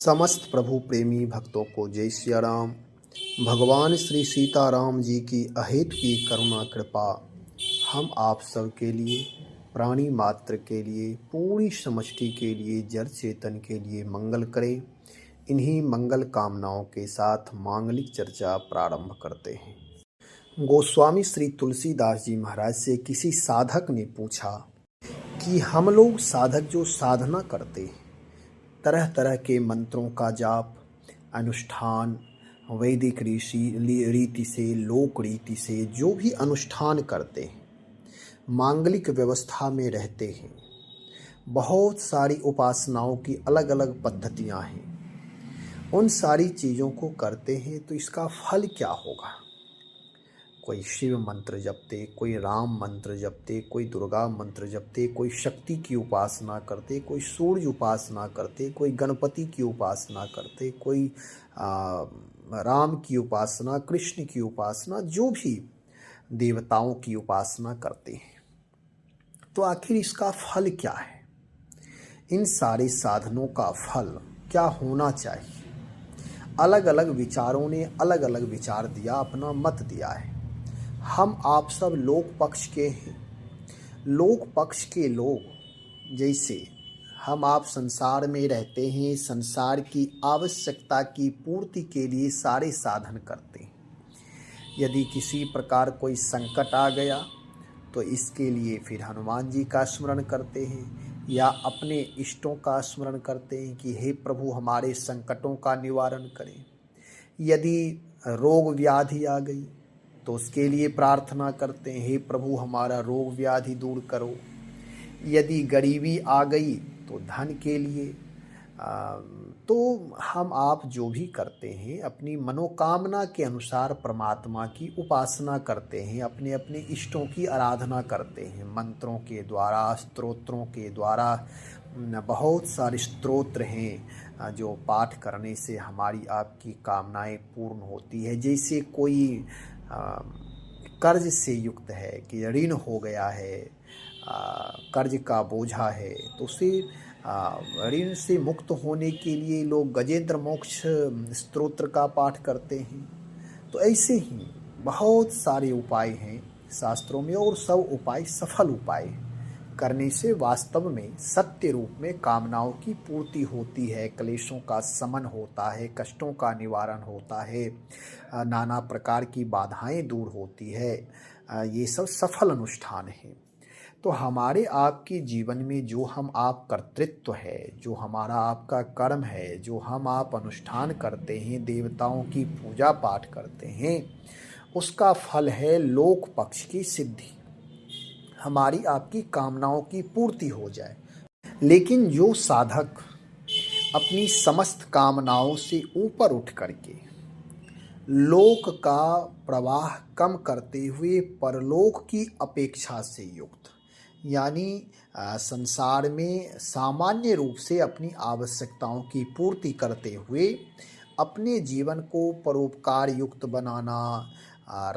समस्त प्रभु प्रेमी भक्तों को जय सिया राम। भगवान श्री सीताराम जी की अहेतु की करुणा कृपा हम आप सब के लिए, प्राणी मात्र के लिए, पूरी समष्टि के लिए, जड़ चेतन के लिए मंगल करें। इन्हीं मंगल कामनाओं के साथ मांगलिक चर्चा प्रारंभ करते हैं। गोस्वामी श्री तुलसीदास जी महाराज से किसी साधक ने पूछा कि हम लोग साधक जो साधना करते हैं, तरह तरह के मंत्रों का जाप, अनुष्ठान, वैदिक रीति से, लोक रीति से जो भी अनुष्ठान करते हैं, मांगलिक व्यवस्था में रहते हैं, बहुत सारी उपासनाओं की अलग अलग पद्धतियां हैं। उन सारी चीज़ों को करते हैं तो इसका फल क्या होगा? कोई शिव मंत्र जपते, कोई राम मंत्र जपते, कोई दुर्गा मंत्र जपते, कोई शक्ति की उपासना करते, कोई सूर्य उपासना करते, कोई गणपति की उपासना करते, कोई राम की उपासना, कृष्ण की उपासना, जो भी देवताओं की उपासना करते हैं, तो आखिर इसका फल क्या है? इन सारे साधनों का फल क्या होना चाहिए? अलग अलग विचारों ने अलग अलग विचार दिया, अपना मत दिया है। हम आप सब लोक पक्ष के हैं। लोक पक्ष के लोग जैसे हम आप संसार में रहते हैं, संसार की आवश्यकता की पूर्ति के लिए सारे साधन करते हैं। यदि किसी प्रकार कोई संकट आ गया तो इसके लिए फिर हनुमान जी का स्मरण करते हैं या अपने इष्टों का स्मरण करते हैं कि हे प्रभु हमारे संकटों का निवारण करें। यदि रोग व्याधि आ गई तो उसके लिए प्रार्थना करते हैं, हे प्रभु हमारा रोग व्याधि दूर करो। यदि गरीबी आ गई तो धन के लिए। तो हम आप जो भी करते हैं अपनी मनोकामना के अनुसार परमात्मा की उपासना करते हैं, अपने अपने इष्टों की आराधना करते हैं, मंत्रों के द्वारा, स्तोत्रों के द्वारा। बहुत सारे स्तोत्र हैं जो पाठ करने से हमारी आपकी कामनाएं पूर्ण होती है। जैसे कोई कर्ज से युक्त है कि ऋण हो गया है, कर्ज का बोझा है, तो उसे ऋण से मुक्त होने के लिए लोग गजेंद्र मोक्ष स्तोत्र का पाठ करते हैं। तो ऐसे ही बहुत सारे उपाय हैं शास्त्रों में, और सब उपाय सफल उपाय करने से वास्तव में सत्य रूप में कामनाओं की पूर्ति होती है, क्लेशों का शमन होता है, कष्टों का निवारण होता है, नाना प्रकार की बाधाएं दूर होती है। ये सब सफल अनुष्ठान हैं। तो हमारे आपके जीवन में जो हम आप कर्तृत्व है, जो हमारा आपका कर्म है, जो हम आप अनुष्ठान करते हैं, देवताओं की पूजा पाठ करते हैं, उसका फल है लोक पक्ष की सिद्धि, हमारी आपकी कामनाओं की पूर्ति हो जाए। लेकिन जो साधक अपनी समस्त कामनाओं से ऊपर उठ करके लोक का प्रवाह कम करते हुए परलोक की अपेक्षा से युक्त, यानी संसार में सामान्य रूप से अपनी आवश्यकताओं की पूर्ति करते हुए अपने जीवन को परोपकार युक्त बनाना,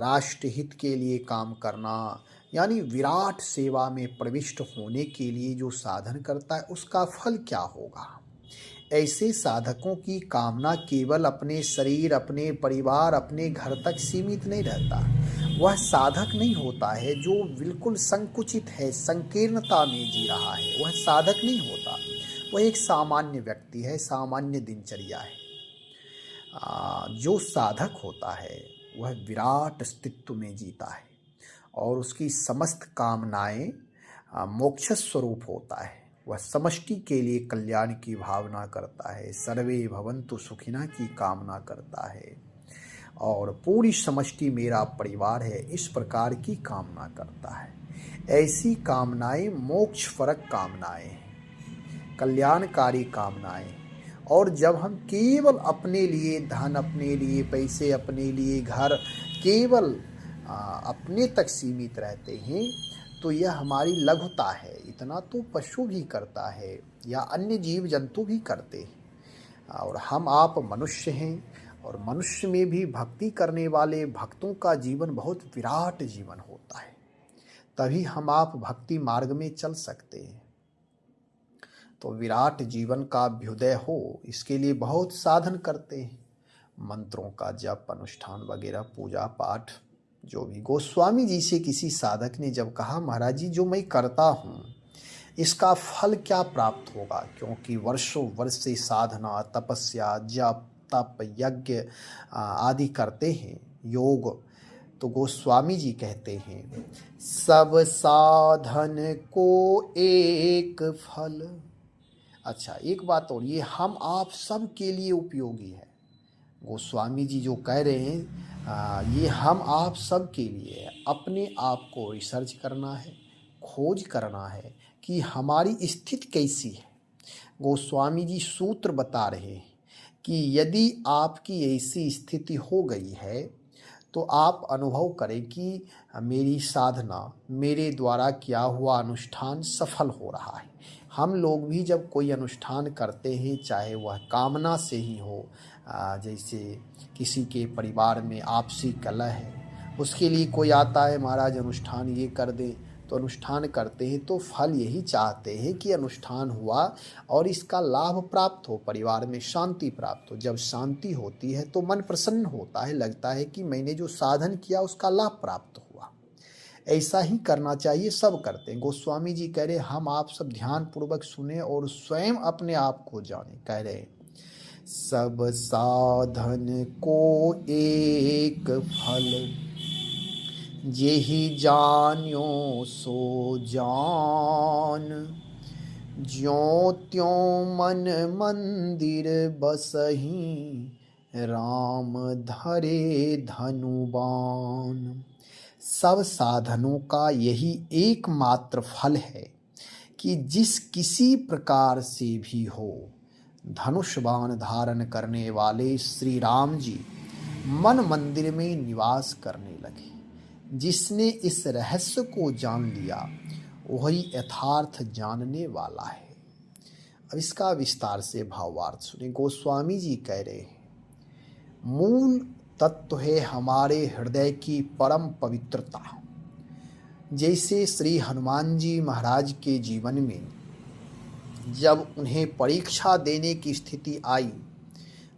राष्ट्र हित के लिए काम करना, यानी विराट सेवा में प्रविष्ट होने के लिए जो साधन करता है, उसका फल क्या होगा? ऐसे साधकों की कामना केवल अपने शरीर, अपने परिवार, अपने घर तक सीमित नहीं रहता। वह साधक नहीं होता है जो बिल्कुल संकुचित है, संकीर्णता में जी रहा है, वह साधक नहीं होता। वह एक सामान्य व्यक्ति है, सामान्य दिनचर्या है। जो साधक होता है वह विराट अस्तित्व में जीता है और उसकी समस्त कामनाएं मोक्ष स्वरूप होता है। वह समष्टि के लिए कल्याण की भावना करता है, सर्वे भवन्तु सुखिनः की कामना करता है, और पूरी समष्टि मेरा परिवार है, इस प्रकार की कामना करता है। ऐसी कामनाएं मोक्षफलक कामनाएं हैं, कल्याणकारी कामनाएं। और जब हम केवल अपने लिए धन, अपने लिए पैसे, अपने लिए घर, केवल अपने तक सीमित रहते हैं, तो यह हमारी लघुता है। इतना तो पशु भी करता है या अन्य जीव जंतु भी करते हैं, और हम आप मनुष्य हैं, और मनुष्य में भी भक्ति करने वाले भक्तों का जीवन बहुत विराट जीवन होता है। तभी हम आप भक्ति मार्ग में चल सकते हैं। तो विराट जीवन का अभ्युदय हो, इसके लिए बहुत साधन करते हैं, मंत्रों का जप, अनुष्ठान वगैरह, पूजा पाठ जो भी। गोस्वामी जी से किसी साधक ने जब कहा, महाराज जी जो मैं करता हूँ इसका फल क्या प्राप्त होगा, क्योंकि वर्षों वर्ष से साधना, तपस्या, जप, तप, यज्ञ आदि करते हैं, योग। तो गोस्वामी जी कहते हैं, सब साधन को एक फल। अच्छा, एक बात और, ये हम आप सब के लिए उपयोगी है। गोस्वामी जी जो कह रहे हैं ये हम आप सब के लिए है। अपने आप को रिसर्च करना है, खोज करना है कि हमारी स्थिति कैसी है। गोस्वामी जी सूत्र बता रहे हैं कि यदि आपकी ऐसी स्थिति हो गई है तो आप अनुभव करें कि मेरी साधना, मेरे द्वारा किया हुआ अनुष्ठान सफल हो रहा है। हम लोग भी जब कोई अनुष्ठान करते हैं, चाहे वह कामना से ही हो, जैसे किसी के परिवार में आपसी कलह है, उसके लिए कोई आता है, महाराज अनुष्ठान ये कर दे, तो अनुष्ठान करते हैं तो फल यही चाहते हैं कि अनुष्ठान हुआ और इसका लाभ प्राप्त हो, परिवार में शांति प्राप्त हो। जब शांति होती है तो मन प्रसन्न होता है, लगता है कि मैंने जो साधन किया उसका लाभ प्राप्त हुआ। ऐसा ही करना चाहिए, सब करते हैं। गोस्वामी जी कह रहे हम आप सब ध्यान पूर्वक सुने और स्वयं अपने आप को जाने। कह रहे सब साधन को एक फल, जेहि जान्यो सो जान, ज्यों त्यों मन मंदिर बसहि, राम धरे धनुबान। सब साधनों का यही एकमात्र फल है कि जिस किसी प्रकार से भी हो, धनुष बाण धारण करने वाले श्री राम जी मन मंदिर में निवास करने लगे। जिसने इस रहस्य को जान लिया वही यथार्थ जानने वाला है। अब इसका विस्तार से भावार्थ सुने। गोस्वामी जी कह रहे हैं, मूल तत्व है हमारे हृदय की परम पवित्रता। जैसे श्री हनुमान जी महाराज के जीवन में जब उन्हें परीक्षा देने की स्थिति आई,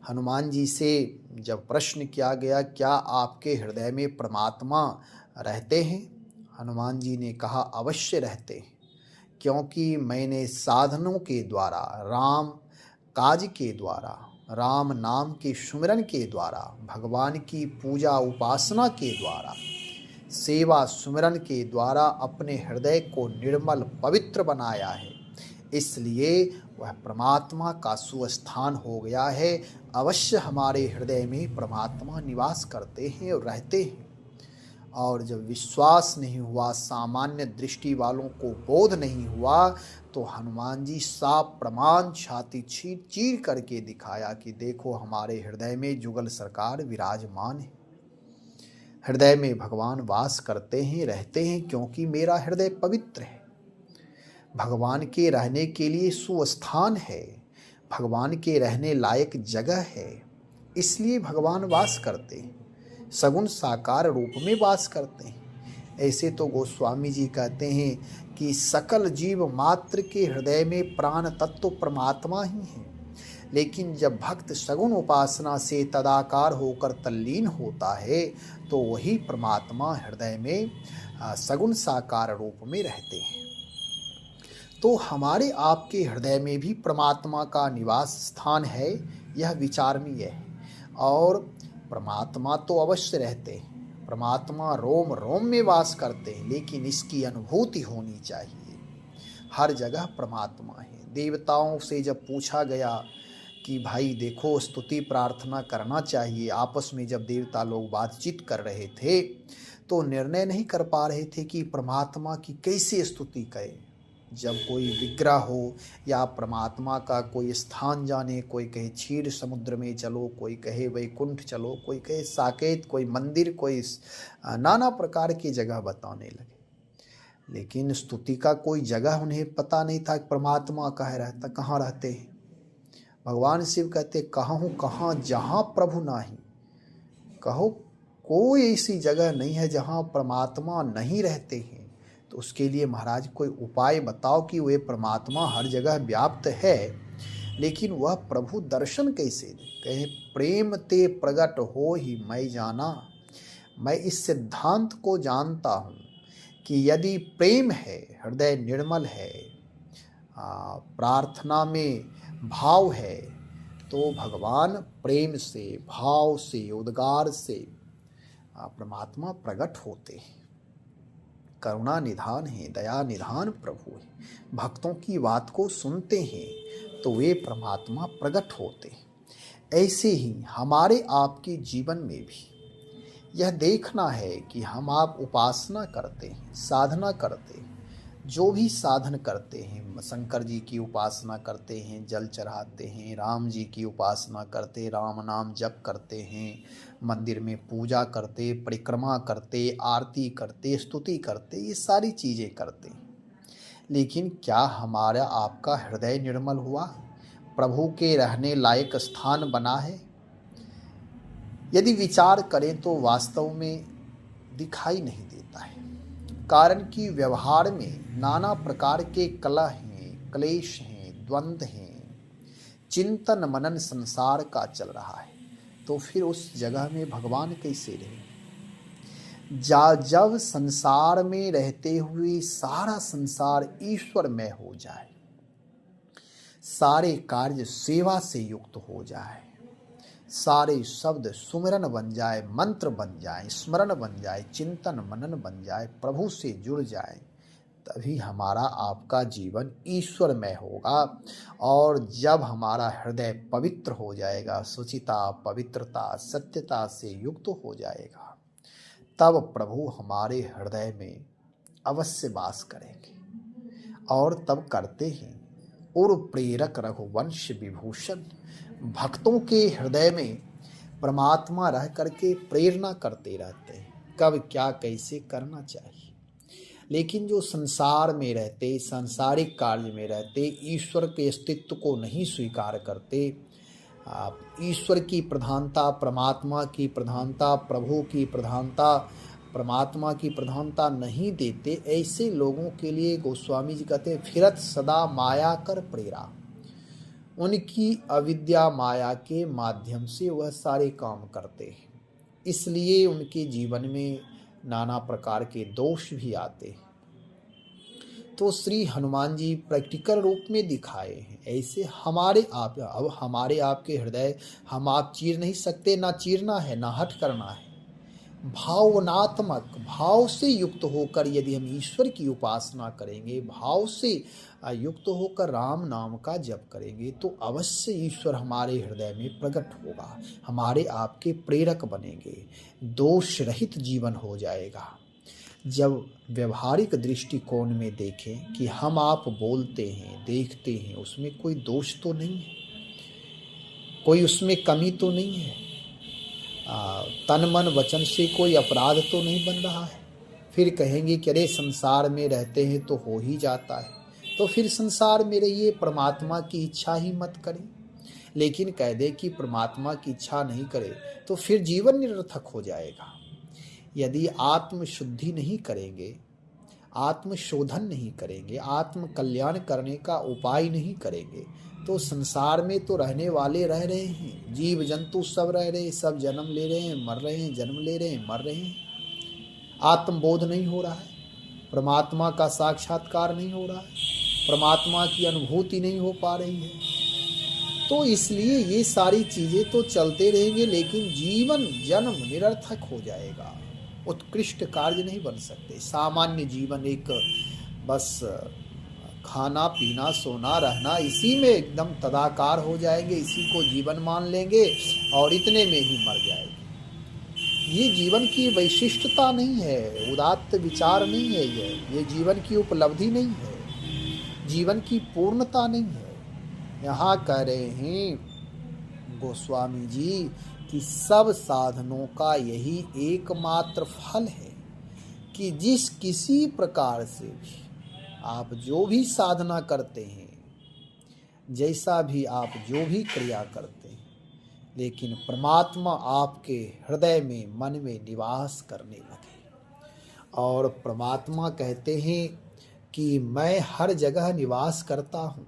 हनुमान जी से जब प्रश्न किया गया, क्या आपके हृदय में परमात्मा रहते हैं? हनुमान जी ने कहा, अवश्य रहते हैं, क्योंकि मैंने साधनों के द्वारा, राम काज के द्वारा, राम नाम के सुमिरन के द्वारा, भगवान की पूजा उपासना के द्वारा, सेवा सुमिरन के द्वारा अपने हृदय को निर्मल पवित्र बनाया है। इसलिए वह परमात्मा का सुस्थान हो गया है। अवश्य हमारे हृदय में परमात्मा निवास करते हैं और रहते हैं। और जब विश्वास नहीं हुआ, सामान्य दृष्टि वालों को बोध नहीं हुआ, तो हनुमान जी साफ प्रमाण छाती चीर करके दिखाया कि देखो हमारे हृदय में जुगल सरकार विराजमान है, हृदय में भगवान वास करते हैं, रहते हैं, क्योंकि मेरा हृदय पवित्र है। भगवान के रहने के लिए सुस्थान है, भगवान के रहने लायक जगह है, इसलिए भगवान वास करते हैं, सगुण साकार रूप में वास करते हैं। ऐसे तो गोस्वामी जी कहते हैं कि सकल जीव मात्र के हृदय में प्राण तत्व परमात्मा ही है। लेकिन जब भक्त सगुण उपासना से तदाकार होकर तल्लीन होता है तो वही परमात्मा हृदय में सगुण साकार रूप में रहते हैं। तो हमारे आपके हृदय में भी परमात्मा का निवास स्थान है, यह विचारणीय है। और परमात्मा तो अवश्य रहते हैं, परमात्मा रोम रोम में वास करते हैं, लेकिन इसकी अनुभूति होनी चाहिए। हर जगह परमात्मा है। देवताओं से जब पूछा गया कि भाई देखो स्तुति प्रार्थना करना चाहिए, आपस में जब देवता लोग बातचीत कर रहे थे तो निर्णय नहीं कर पा रहे थे कि परमात्मा की कैसे स्तुति करें। जब कोई विग्रह हो या परमात्मा का कोई स्थान जाने, कोई कहे क्षीर समुद्र में चलो, कोई कहे वैकुंठ चलो, कोई कहे साकेत, कोई मंदिर, कोई नाना प्रकार की जगह बताने लगे। लेकिन स्तुति का कोई जगह उन्हें पता नहीं था कि परमात्मा कहाँ रहते हैं। भगवान शिव कहते, कहूँ कहाँ जहाँ प्रभु नाही। कहो कोई ऐसी जगह नहीं है जहाँ परमात्मा नहीं रहते हैं। तो उसके लिए महाराज कोई उपाय बताओ कि वे परमात्मा हर जगह व्याप्त है, लेकिन वह प्रभु दर्शन कैसे दे। कहे प्रेम ते प्रगट हो ही मैं जाना। मैं इस सिद्धांत को जानता हूँ कि यदि प्रेम है, हृदय निर्मल है, प्रार्थना में भाव है, तो भगवान प्रेम से, भाव से, उद्गार से परमात्मा प्रकट होते हैं। करुणा निधान है, दया निधान प्रभु है। भक्तों की बात को सुनते हैं तो वे परमात्मा प्रकट होते हैं। ऐसे ही हमारे आपके जीवन में भी यह देखना है कि हम आप उपासना करते हैं, साधना करते हैं, जो भी साधन करते हैं, शंकर जी की उपासना करते हैं, जल चढ़ाते हैं, राम जी की उपासना करते, राम नाम जप करते हैं, मंदिर में पूजा करते, परिक्रमा करते, आरती करते, स्तुति करते, ये सारी चीज़ें करते हैं। लेकिन क्या हमारा आपका हृदय निर्मल हुआ? प्रभु के रहने लायक स्थान बना है? यदि विचार करें तो वास्तव में दिखाई नहीं देता है। कारण कि व्यवहार में नाना प्रकार के कलह हैं, क्लेश हैं, द्वंद्व हैं, चिंतन मनन संसार का चल रहा है। तो फिर उस जगह में भगवान कैसे रहे? जब संसार में रहते हुए सारा संसार ईश्वरमय हो जाए, सारे कार्य सेवा से युक्त हो जाए, सारे शब्द सुमिरन बन जाए, मंत्र बन जाए, स्मरण बन जाए, चिंतन मनन बन जाए, प्रभु से जुड़ जाए, तभी हमारा आपका जीवन ईश्वरमय होगा। और जब हमारा हृदय पवित्र हो जाएगा, शुचिता, पवित्रता, सत्यता से युक्त हो जाएगा, तब प्रभु हमारे हृदय में अवश्य वास करेंगे। और तब करते हैं उर प्रेरक रघुवंश विभूषण। भक्तों के हृदय में परमात्मा रह करके प्रेरणा करते रहते हैं, कब क्या कैसे करना चाहिए। लेकिन जो संसार में रहते, सांसारिक कार्य में रहते, ईश्वर के अस्तित्व को नहीं स्वीकार करते, ईश्वर की प्रधानता, परमात्मा की प्रधानता, प्रभु की प्रधानता, परमात्मा की प्रधानता नहीं देते, ऐसे लोगों के लिए गोस्वामी जी कहते हैं फिरत सदा माया कर प्रेरा। उनकी अविद्या माया के माध्यम से वह सारे काम करते हैं, इसलिए उनके जीवन में नाना प्रकार के दोष भी आते हैं। तो श्री हनुमान जी प्रैक्टिकल रूप में दिखाए हैं। ऐसे हमारे आप, अब हमारे आपके हृदय हम आप चीर नहीं सकते, ना चीरना है ना हट करना है। भावनात्मक भाव से युक्त होकर यदि हम ईश्वर की उपासना करेंगे, भाव से युक्त होकर राम नाम का जप करेंगे, तो अवश्य ईश्वर हमारे हृदय में प्रकट होगा, हमारे आपके प्रेरक बनेंगे, दोष रहित जीवन हो जाएगा। जब व्यवहारिक दृष्टिकोण में देखें कि हम आप बोलते हैं, देखते हैं, उसमें कोई दोष तो नहीं है, कोई उसमें कमी तो नहीं है, तन मन वचन से कोई अपराध तो नहीं बन रहा है। फिर कहेंगे कि अरे संसार में रहते हैं तो हो ही जाता है, तो फिर संसार में रहिए, परमात्मा की इच्छा ही मत करें। लेकिन कह दे कि परमात्मा की इच्छा नहीं करे तो फिर जीवन निरर्थक हो जाएगा। यदि आत्मशुद्धि नहीं करेंगे, आत्मशोधन नहीं करेंगे, आत्म कल्याण करने का उपाय नहीं करेंगे, तो संसार में तो रहने वाले रह रहे हैं, जीव जंतु सब रह रहे हैं, सब जन्म ले रहे हैं, मर रहे हैं, जन्म ले रहे हैं, मर रहे हैं। आत्मबोध नहीं हो रहा है, परमात्मा का साक्षात्कार नहीं हो रहा है, परमात्मा की अनुभूति नहीं हो पा रही है। तो इसलिए ये सारी चीज़ें तो चलते रहेंगे, लेकिन जीवन जन्म निरर्थक हो जाएगा, उत्कृष्ट कार्य नहीं बन सकते। सामान्य जीवन एक बस खाना पीना सोना रहना, इसी में एकदम तदाकार हो जाएंगे, इसी को जीवन मान लेंगे और इतने में ही मर जाएंगे। ये जीवन की वैशिष्टता नहीं है, उदात्त विचार नहीं है, ये जीवन की उपलब्धि नहीं है, जीवन की पूर्णता नहीं है। यहाँ कह रहे हैं गोस्वामी जी कि सब साधनों का यही एकमात्र फल है कि जिस किसी प्रकार से भी आप जो भी साधना करते हैं, जैसा भी आप जो भी क्रिया करते हैं, लेकिन परमात्मा आपके हृदय में, मन में निवास करने लगे और परमात्मा कहते हैं कि मैं हर जगह निवास करता हूँ।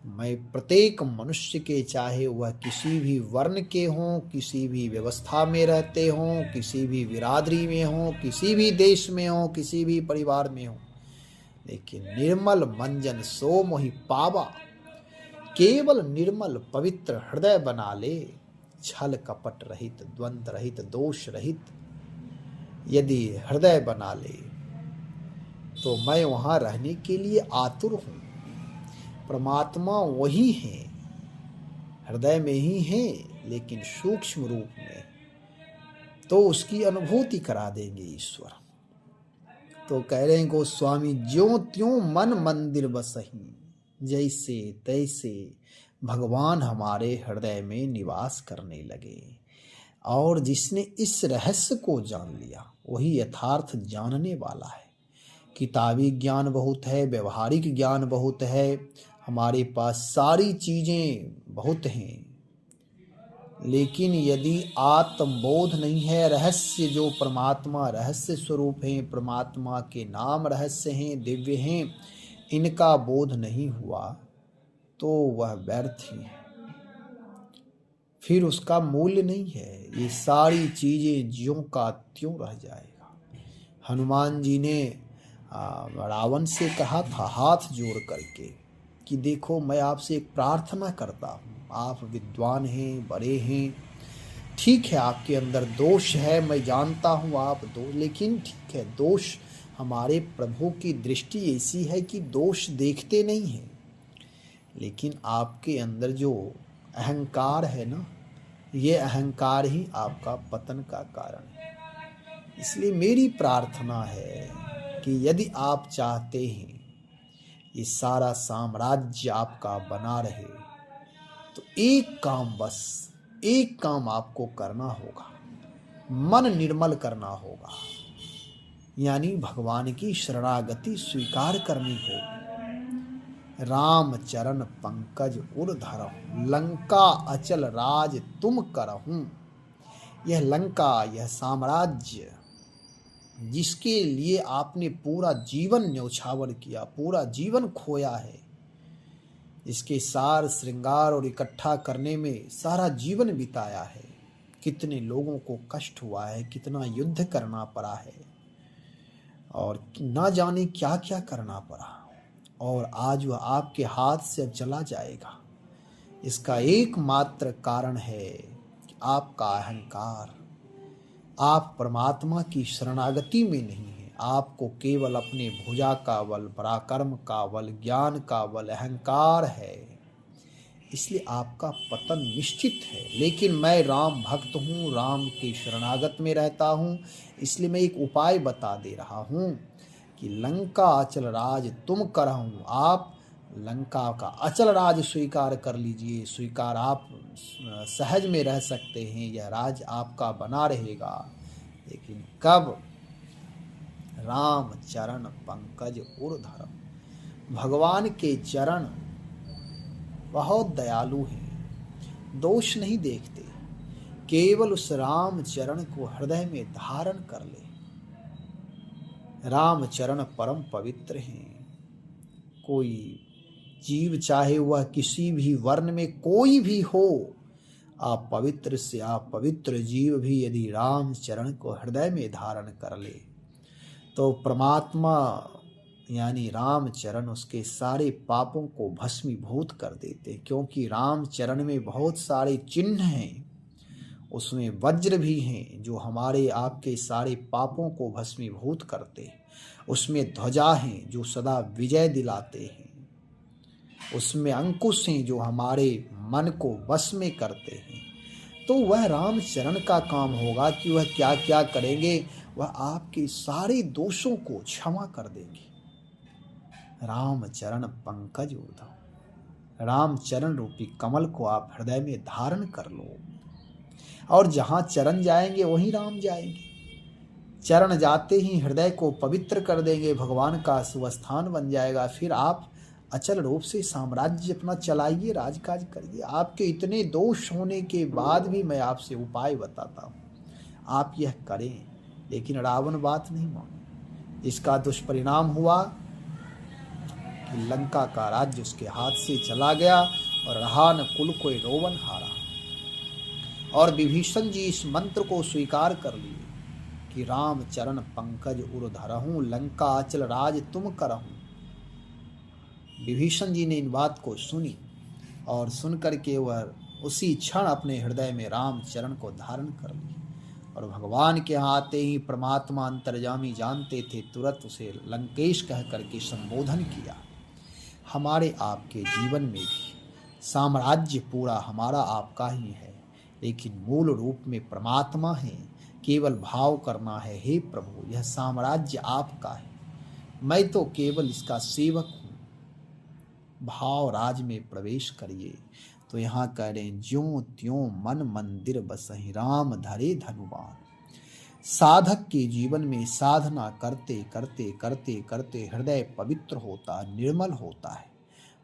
मैं प्रत्येक मनुष्य के, चाहे वह किसी भी वर्ण के हों, किसी भी व्यवस्था में रहते हों, किसी भी बिरादरी में हों, किसी भी देश में हों, किसी भी परिवार में हों, लेकिन निर्मल मंजन सो मोहि पावा, केवल निर्मल पवित्र हृदय बना ले, छल कपट रहित, द्वंद्व रहित, दोष रहित यदि हृदय बना ले तो मैं वहां रहने के लिए आतुर हूं। परमात्मा वही है, हृदय में ही है, लेकिन सूक्ष्म रूप में तो उसकी अनुभूति करा देंगे ईश्वर। तो कह रहे हैं गोस्वामी, ज्यों त्यों मन मंदिर बसही, जैसे तैसे भगवान हमारे हृदय में निवास करने लगे। और जिसने इस रहस्य को जान लिया वही यथार्थ जानने वाला है। किताबी ज्ञान बहुत है, व्यवहारिक ज्ञान बहुत है, हमारे पास सारी चीजें बहुत हैं, लेकिन यदि आत्मबोध नहीं है, रहस्य जो परमात्मा रहस्य स्वरूप हैं, परमात्मा के नाम रहस्य हैं, दिव्य हैं, इनका बोध नहीं हुआ तो वह व्यर्थ ही है, फिर उसका मूल्य नहीं है। ये सारी चीजें ज्यों का त्यों रह जाएगा। हनुमान जी ने रावण से कहा था हाथ जोड़ करके कि देखो मैं आपसे एक प्रार्थना करता हूँ, आप विद्वान हैं, बड़े हैं, ठीक है आपके अंदर दोष है, मैं जानता हूँ आप दोष, लेकिन ठीक है दोष, हमारे प्रभु की दृष्टि ऐसी है कि दोष देखते नहीं हैं, लेकिन आपके अंदर जो अहंकार है ना, ये अहंकार ही आपका पतन का कारण है। इसलिए मेरी प्रार्थना है कि यदि आप चाहते हैं ये सारा साम्राज्य आपका बना रहे तो एक काम, बस एक काम आपको करना होगा, मन निर्मल करना होगा, यानी भगवान की शरणागति स्वीकार करनी होगी। राम चरण पंकज उर धरहूं, लंका अचल राज तुम करहूं। यह लंका, यह साम्राज्य जिसके लिए आपने पूरा जीवन न्यौछावर किया, पूरा जीवन खोया है, इसके सार श्रृंगार और इकट्ठा करने में सारा जीवन बिताया है, कितने लोगों को कष्ट हुआ है, कितना युद्ध करना पड़ा है और ना जाने क्या क्या करना पड़ा, और आज वह आपके हाथ से अब चला जाएगा। इसका एकमात्र कारण है कि आपका अहंकार, आप परमात्मा की शरणागति में नहीं है, आपको केवल अपने भुजा का बल, पराक्रम का बल, ज्ञान का बल, अहंकार है, इसलिए आपका पतन निश्चित है। लेकिन मैं राम भक्त हूँ, राम के शरणागत में रहता हूँ, इसलिए मैं एक उपाय बता दे रहा हूँ कि लंका अचल राज तुम करहूं। आप लंका का अचल राज स्वीकार कर लीजिए, स्वीकार, आप सहज में रह सकते हैं, यह राज आपका बना रहेगा, लेकिन कब? राम चरण पंकज उर धरम। भगवान के चरण बहुत दयालु हैं, दोष नहीं देखते, केवल उस राम चरण को हृदय में धारण कर ले। राम चरण परम पवित्र हैं। कोई जीव, चाहे वह किसी भी वर्ण में कोई भी हो, आप पवित्र से आप पवित्र जीव भी यदि राम चरण को हृदय में धारण कर ले तो परमात्मा यानी राम चरण उसके सारे पापों को भस्मीभूत कर देते, क्योंकि राम चरण में बहुत सारे चिन्ह हैं, उसमें वज्र भी हैं जो हमारे आपके सारे पापों को भस्मीभूत करते हैं, उसमें ध्वजा हैं जो सदा विजय दिलाते हैं, उसमें अंकुश हैं जो हमारे मन को वश में करते हैं। तो वह राम चरण का काम होगा कि वह क्या क्या करेंगे, वह आपके सारे दोषों को क्षमा कर देंगे। राम चरण पंकज उद्धव, राम चरण रूपी कमल को आप हृदय में धारण कर लो, और जहां चरण जाएंगे वहीं राम जाएंगे। चरण जाते ही हृदय को पवित्र कर देंगे, भगवान का सुवस्थान बन जाएगा। फिर आप अचल रूप से साम्राज्य अपना चलाइए, राजकाज करिए। आपके इतने दोष होने के बाद भी मैं आपसे उपाय बताता हूँ, आप यह करें। लेकिन रावण बात नहीं माने, इसका दुष्परिणाम हुआ कि लंका का राज्य उसके हाथ से चला गया और रहा न कुल कोई रोवन हारा। और विभीषण जी इस मंत्र को स्वीकार कर लिए कि राम चरण पंकज उर धरहूं, लंका अचल राज तुम करहूं। विभीषण जी ने इन बात को सुनी और सुन करके वह उसी क्षण अपने हृदय में राम चरण को धारण कर ली। और भगवान के यहाँ आते ही परमात्मा अंतर्यामी जानते थे, तुरंत उसे लंकेश कह करके संबोधन किया। हमारे आपके जीवन में भी साम्राज्य पूरा हमारा आपका ही है, लेकिन मूल रूप में परमात्मा है। केवल भाव करना है, हे प्रभु यह साम्राज्य आपका है, मैं तो केवल इसका सेवक हूँ। भाव राज में प्रवेश करिए। तो यहाँ कह रहे हैं, ज्यों त्यों मन मंदिर बसहि राम धरे धनुबान। साधक के जीवन में साधना करते करते करते करते हृदय पवित्र होता, निर्मल होता है।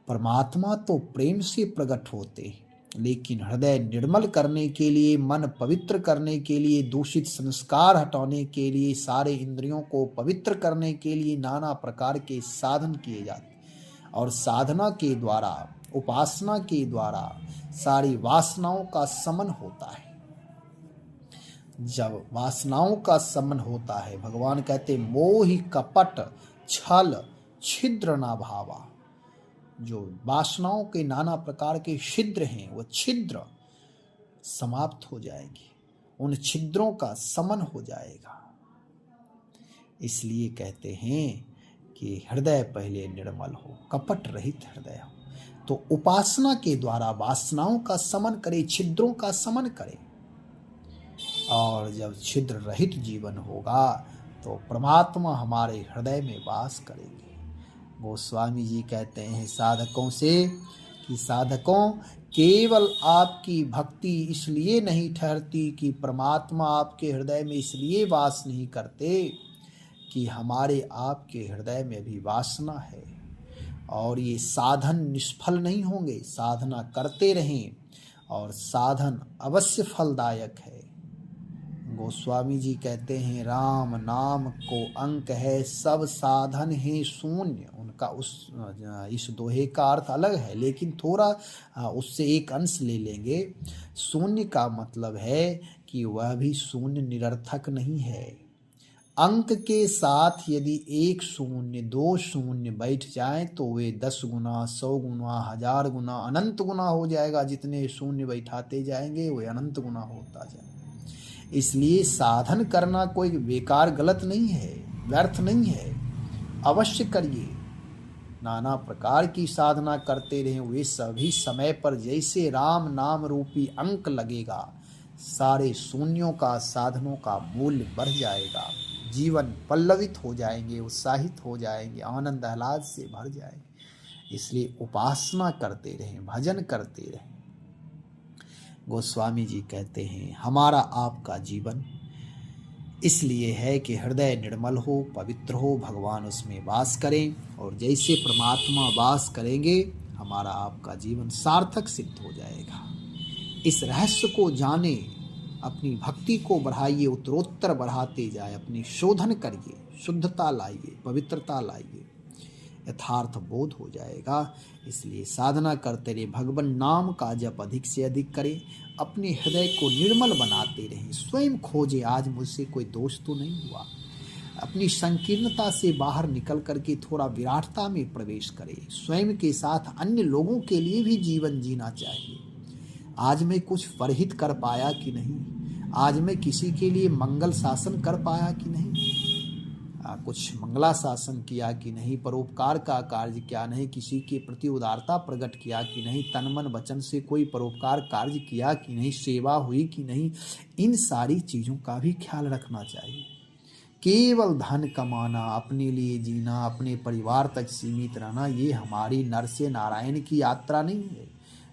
परमात्मा तो प्रेम से प्रकट होते हैं, लेकिन हृदय निर्मल करने के लिए, मन पवित्र करने के लिए, दूषित संस्कार हटाने के लिए, सारे इंद्रियों को पवित्र करने के लिए नाना प्रकार के साधन किए जाते। और साधना के द्वारा, उपासना के द्वारा सारी वासनाओं का समन होता है। जब वासनाओं का समन होता है, भगवान कहते मोहि कपट छल छिद्र ना भावा। जो वासनाओं के नाना प्रकार के छिद्र हैं, वह छिद्र समाप्त हो जाएंगे, उन छिद्रों का समन हो जाएगा। इसलिए कहते हैं कि हृदय पहले निर्मल हो, कपट रहित हृदय हो। तो उपासना के द्वारा वासनाओं का समन करे, छिद्रों का समन करे। और जब छिद्र रहित जीवन होगा तो परमात्मा हमारे हृदय में वास करेंगे। गोस्वामी जी कहते हैं साधकों से कि साधकों, केवल आपकी भक्ति इसलिए नहीं ठहरती कि परमात्मा आपके हृदय में इसलिए वास नहीं करते कि हमारे आपके हृदय में भी वासना है। और ये साधन निष्फल नहीं होंगे, साधना करते रहें और साधन अवश्य फलदायक है। गोस्वामी जी कहते हैं, राम नाम को अंक है, सब साधन है शून्य। उनका इस दोहे का अर्थ अलग है, लेकिन थोड़ा उससे एक अंश ले लेंगे। शून्य का मतलब है कि वह भी शून्य निरर्थक नहीं है। अंक के साथ यदि एक शून्य, दो शून्य बैठ जाए तो वे 10 गुना, 100 गुना, 1000 गुना, अनंत गुना हो जाएगा। जितने शून्य बैठाते जाएंगे वे अनंत गुना होता जाएगा। इसलिए साधन करना कोई बेकार गलत नहीं है, व्यर्थ नहीं है, अवश्य करिए। नाना प्रकार की साधना करते रहें, वे सभी समय पर जैसे राम नाम रूपी अंक लगेगा, सारे शून्यों का, साधनों का मूल्य बढ़ जाएगा। जीवन पल्लवित हो जाएंगे, उत्साहित हो जाएंगे, आनंद आह्लाद से भर जाएंगे। इसलिए उपासना करते रहें, भजन करते रहें। गोस्वामी जी कहते हैं, हमारा आपका जीवन इसलिए है कि हृदय निर्मल हो, पवित्र हो, भगवान उसमें वास करें। और जैसे परमात्मा वास करेंगे, हमारा आपका जीवन सार्थक सिद्ध हो जाएगा। इस रहस्य को जाने, अपनी भक्ति को बढ़ाइए, उत्तरोत्तर बढ़ाते जाए, अपनी शोधन करिए, शुद्धता लाइए, पवित्रता लाइए, यथार्थ बोध हो जाएगा। इसलिए साधना करते रहे, भगवान नाम का जप अधिक से अधिक करें, अपने हृदय को निर्मल बनाते रहें। स्वयं खोजे, आज मुझसे कोई दोष तो नहीं हुआ। अपनी संकीर्णता से बाहर निकल करके थोड़ा विराटता में प्रवेश करें। स्वयं के साथ अन्य लोगों के लिए भी जीवन जीना चाहिए। आज मैं कुछ परहित कर पाया कि नहीं, आज मैं किसी के लिए मंगल शासन कर पाया कि नहीं, कुछ मंगला शासन किया कि नहीं, परोपकार का कार्य किया नहीं, किसी के प्रति उदारता प्रकट किया कि नहीं, तन मन वचन से कोई परोपकार कार्य किया कि नहीं, सेवा हुई कि नहीं, इन सारी चीज़ों का भी ख्याल रखना चाहिए। केवल धन कमाना, अपने लिए जीना, अपने परिवार तक सीमित रहना, ये हमारी नर से नारायण की यात्रा नहीं है,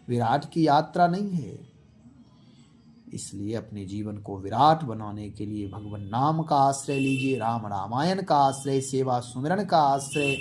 विराट की यात्रा नहीं है। इसलिए अपने जीवन को विराट बनाने के लिए भगवान नाम का आश्रय लीजिए, राम रामायण का आश्रय, सेवा सुमिरन का आश्रय,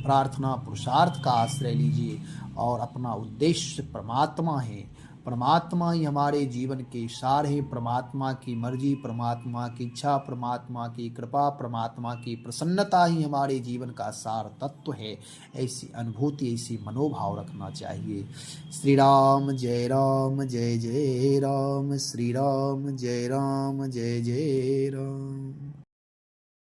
प्रार्थना पुरुषार्थ का आश्रय लीजिए। और अपना उद्देश्य परमात्मा है, परमात्मा ही हमारे जीवन के सार है। परमात्मा की मर्जी, परमात्मा की इच्छा, परमात्मा की कृपा, परमात्मा की प्रसन्नता ही हमारे जीवन का सार तत्व है। ऐसी अनुभूति, ऐसी मनोभाव रखना चाहिए। श्री राम जय राम, जय जय राम। श्री राम जय राम, जय जय राम।